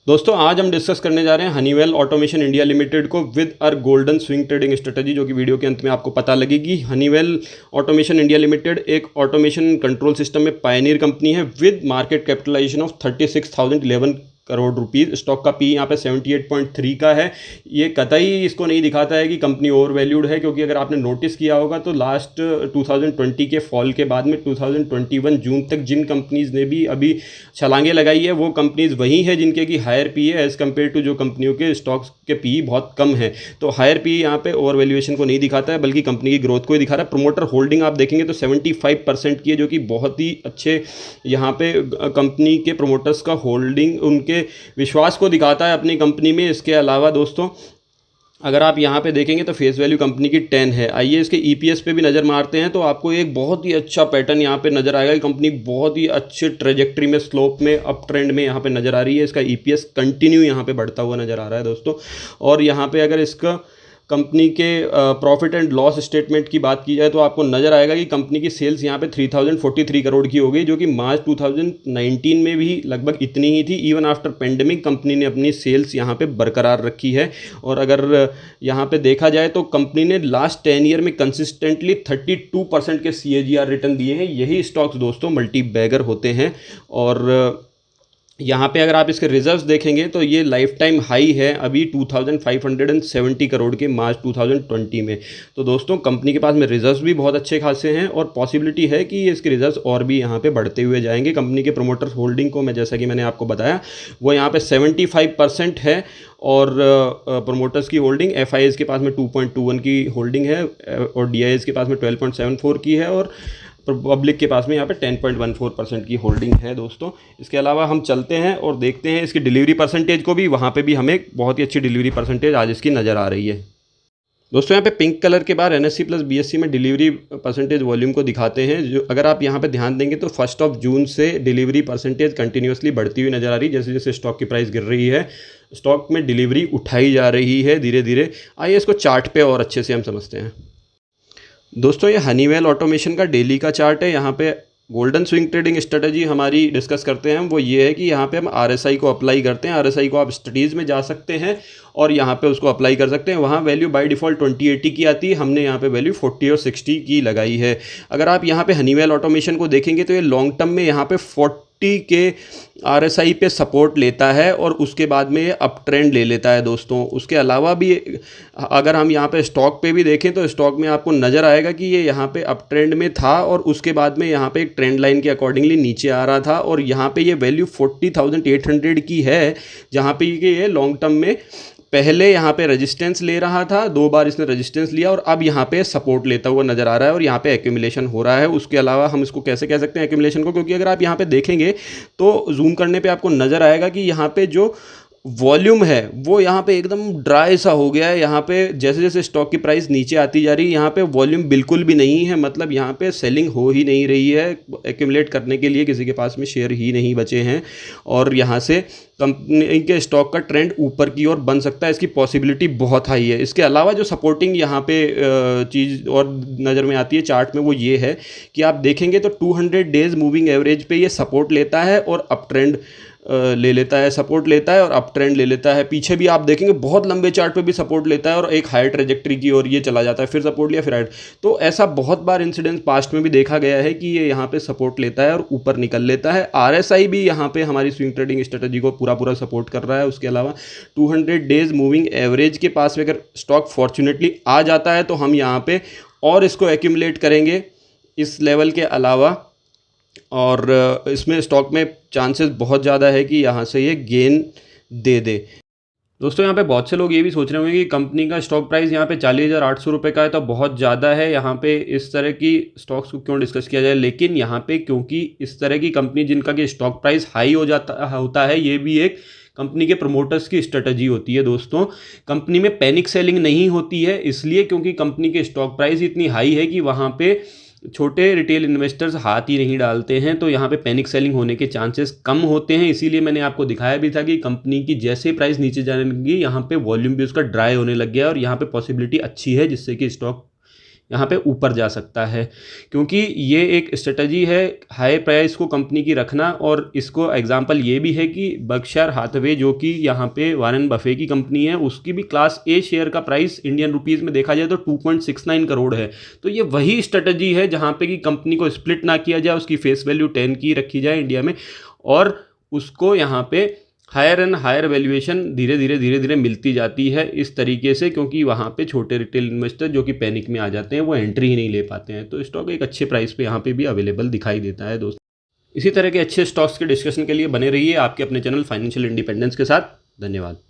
दोस्तों आज हम डिस्कस करने जा रहे हैं हनीवेल ऑटोमेशन इंडिया लिमिटेड को with our golden swing trading strategy, जो कि वीडियो के अंत में आपको पता लगेगी। हनीवेल ऑटोमेशन इंडिया लिमिटेड एक ऑटोमेशन कंट्रोल सिस्टम में पायनियर कंपनी है with market capitalization of 36,011 crore rupees. Stock का पी यहाँ पे 78.3 का है। ये कतई इसको नहीं दिखाता है कि कंपनी ओवर वैल्यूड है, क्योंकि अगर आपने नोटिस किया होगा तो लास्ट 2020 के फॉल के बाद में 2021 जून तक जिन कंपनीज़ ने भी अभी छलांगे लगाई है वो कंपनीज़ वही है जिनके की हायर पी है एज़ कम्पेयर टू जो कंपनियों के स्टॉक्स के पी बहुत कम है। तो हायर पी यहाँ पे ओवर वैल्यूएशन को नहीं दिखाता है, बल्कि कंपनी की ग्रोथ को ही दिखा रहा है। प्रोमोटर होल्डिंग आप देखेंगे तो 75% की है, जो कि बहुत ही अच्छे यहाँ पे कंपनी के प्रोमोटर्स का होल्डिंग उनके विश्वास को दिखाता है अपनी कंपनी में। इसके अलावा दोस्तों अगर आप यहाँ पे देखेंगे तो फेस वैल्यू कंपनी की 10 है। आइए इसके ईपीएस पे भी नज़र मारते हैं तो आपको एक बहुत ही अच्छा पैटर्न यहाँ पे नज़र आएगा कि कंपनी बहुत ही अच्छे ट्रेजेक्ट्री में, स्लोप में, अप ट्रेंड में यहाँ पे नज़र आ रही है। इसका ईपीएस कंटिन्यू यहाँ पे बढ़ता हुआ नज़र आ रहा है दोस्तों। और यहाँ पे अगर इसका कंपनी के प्रॉफिट एंड लॉस स्टेटमेंट की बात की जाए तो आपको नज़र आएगा कि कंपनी की सेल्स यहाँ पे 3043 करोड़ की हो गई, जो कि मार्च 2019 में भी लगभग इतनी ही थी। इवन आफ्टर पेंडेमिक कंपनी ने अपनी सेल्स यहाँ पे बरकरार रखी है। और अगर यहाँ पे देखा जाए तो कंपनी ने लास्ट 10 ईयर में कंसिस्टेंटली 32% के CAGR रिटर्न दिए हैं। यही स्टॉक्स दोस्तों मल्टी बैगर होते हैं। और यहाँ पे अगर आप इसके रिजर्व्स देखेंगे तो ये लाइफ टाइम हाई है अभी 2570 करोड़ के मार्च 2020 में। तो दोस्तों कंपनी के पास में रिजर्व्स भी बहुत अच्छे खासे हैं और पॉसिबिलिटी है कि इसके रिजर्व्स और भी यहाँ पे बढ़ते हुए जाएंगे। कंपनी के प्रोमोटर्स होल्डिंग को मैं जैसा कि मैंने आपको बताया वो यहाँ पे 75% है। और प्रोमोटर्स की होल्डिंग FIs के पास में 2.21 की होल्डिंग है और DIs के पास में 12.74 की है और पब्लिक के पास में यहाँ पे 10.14% की होल्डिंग है दोस्तों। इसके अलावा हम चलते हैं और देखते हैं इसकी डिलीवरी परसेंटेज को भी। वहाँ पे भी हमें बहुत ही अच्छी डिलीवरी परसेंटेज आज इसकी नज़र आ रही है दोस्तों। यहाँ पे पिंक कलर के बाद NSE प्लस BSE में डिलीवरी परसेंटेज वॉल्यूम को दिखाते हैं। जो अगर आप यहाँ पे ध्यान देंगे तो 1 जून से डिलीवरी परसेंटेज कंटिन्यूसली बढ़ती हुई नज़र आ रही है। जैसे जैसे स्टॉक की प्राइस गिर रही है स्टॉक में डिलीवरी उठाई जा रही है धीरे धीरे। आइए इसको चार्ट पे और अच्छे से हम समझते हैं दोस्तों। ये हनीवेल ऑटोमेशन का डेली का चार्ट है। यहाँ पे गोल्डन स्विंग ट्रेडिंग स्ट्रेटजी हमारी डिस्कस करते हैं वो ये है कि यहाँ पे हम RSI को अप्लाई करते हैं। RSI को आप स्टडीज़ में जा सकते हैं और यहाँ पे उसको अप्लाई कर सकते हैं। वहाँ वैल्यू बाय डिफ़ॉल्ट 2080 की आती है, हमने यहाँ पे वैल्यू 40 और 60 की लगाई है। अगर आप यहाँ पे हनीवेल ऑटोमेशन को देखेंगे तो ये लॉन्ग टर्म में यहाँ पे 40 के RSI पे सपोर्ट लेता है और उसके बाद में ये अप ट्रेंड ले लेता है दोस्तों। उसके अलावा भी अगर हम यहाँ पे स्टॉक पे भी देखें तो स्टॉक में आपको नज़र आएगा कि ये यहाँ पे अप ट्रेंड में था और उसके बाद में यहाँ पे एक ट्रेंड लाइन के अकॉर्डिंगली नीचे आ रहा था और यहाँ पे ये वैल्यू 40,800 की है, जहाँ पे ये लॉन्ग टर्म में पहले यहाँ पे रेजिस्टेंस ले रहा था, 2 बार इसने रेजिस्टेंस लिया और अब यहाँ पे सपोर्ट लेता हुआ नज़र आ रहा है और यहाँ पे एक्यूमुलेशन हो रहा है। उसके अलावा हम इसको कैसे कह सकते हैं एक्यूमुलेशन को, क्योंकि अगर आप यहाँ पे देखेंगे तो जूम करने पे आपको नज़र आएगा कि यहाँ पे जो वॉल्यूम है वो यहाँ पे एकदम ड्राई सा हो गया है। यहाँ पे जैसे जैसे स्टॉक की प्राइस नीचे आती जा रही है यहाँ पे वॉल्यूम बिल्कुल भी नहीं है, मतलब यहाँ पे सेलिंग हो ही नहीं रही है। एक्यूमुलेट करने के लिए किसी के पास में शेयर ही नहीं बचे हैं और यहाँ से कंपनी के स्टॉक का ट्रेंड ऊपर की ओर बन सकता है, इसकी पॉसिबिलिटी बहुत हाई है। इसके अलावा जो सपोर्टिंग यहाँ पे चीज़ और नज़र में आती है चार्ट में वो ये है कि आप देखेंगे तो 200 डेज़ मूविंग एवरेज पे ये सपोर्ट लेता है और अप ट्रेंड ले लेता है, सपोर्ट लेता है और अप ट्रेंड ले लेता है। पीछे भी आप देखेंगे बहुत लंबे चार्ट पे भी सपोर्ट लेता है और एक हाई ट्रेजेक्ट्री की ओर ये चला जाता है, फिर सपोर्ट लिया फिर हाइट। तो ऐसा बहुत बार इंसिडेंस पास्ट में भी देखा गया है कि ये यहाँ पे सपोर्ट लेता है और ऊपर निकल लेता है। RSI भी यहाँ पे हमारी स्विंग ट्रेडिंग स्ट्रेटजी को पूरा सपोर्ट कर रहा है। उसके अलावा 200 डेज़ मूविंग एवरेज के पास में अगर स्टॉक फॉर्चुनेटली आ जाता है तो हम यहाँ पे और इसको एक्यूमुलेट करेंगे इस लेवल के अलावा और इसमें स्टॉक में चांसेस बहुत ज़्यादा है कि यहाँ से ये गेन दे दे। दोस्तों यहाँ पे बहुत से लोग ये भी सोच रहे होंगे कि कंपनी का स्टॉक प्राइस यहाँ पे 40,800 रुपये का है तो बहुत ज़्यादा है, यहाँ पे इस तरह की स्टॉक्स को क्यों डिस्कस किया जाए। लेकिन यहाँ पे क्योंकि इस तरह की कंपनी जिनका कि स्टॉक प्राइस हाई होता है ये भी एक कंपनी के प्रमोटर्स की स्ट्रेटजी होती है दोस्तों। कंपनी में पैनिक सेलिंग नहीं होती है इसलिए क्योंकि कंपनी के स्टॉक प्राइस इतनी हाई है कि वहाँ पे छोटे रिटेल इन्वेस्टर्स हाथ ही नहीं डालते हैं, तो यहाँ पे पैनिक सेलिंग होने के चांसेस कम होते हैं। इसीलिए मैंने आपको दिखाया भी था कि कंपनी की जैसे प्राइस नीचे जाने लगी यहाँ पे वॉल्यूम भी उसका ड्राई होने लग गया और यहाँ पे पॉसिबिलिटी अच्छी है जिससे कि स्टॉक यहाँ पे ऊपर जा सकता है, क्योंकि ये एक स्ट्रेटजी है हाई प्राइस को कंपनी की रखना। और इसको एग्जांपल ये भी है कि बर्कशायर हाथवे जो कि यहाँ पे वॉरेन बफे की कंपनी है, उसकी भी क्लास ए शेयर का प्राइस इंडियन रुपीज़ में देखा जाए तो 2.69 करोड़ है। तो ये वही स्ट्रेटजी है जहाँ पे कि कंपनी को स्प्लिट ना किया जाए, उसकी फेस वैल्यू 10 की रखी जाए इंडिया में, और उसको यहाँ पे हायर एंड हायर वैल्यूएशन धीरे धीरे मिलती जाती है इस तरीके से, क्योंकि वहाँ पे छोटे रिटेल इन्वेस्टर जो कि पैनिक में आ जाते हैं वो एंट्री ही नहीं ले पाते हैं। तो स्टॉक एक अच्छे प्राइस पे यहाँ पे भी अवेलेबल दिखाई देता है दोस्तों। इसी तरह के अच्छे स्टॉक्स के डिस्कशन के लिए बने रहिए आपके अपने चैनल फाइनेंशियल इंडिपेंडेंस के साथ। धन्यवाद।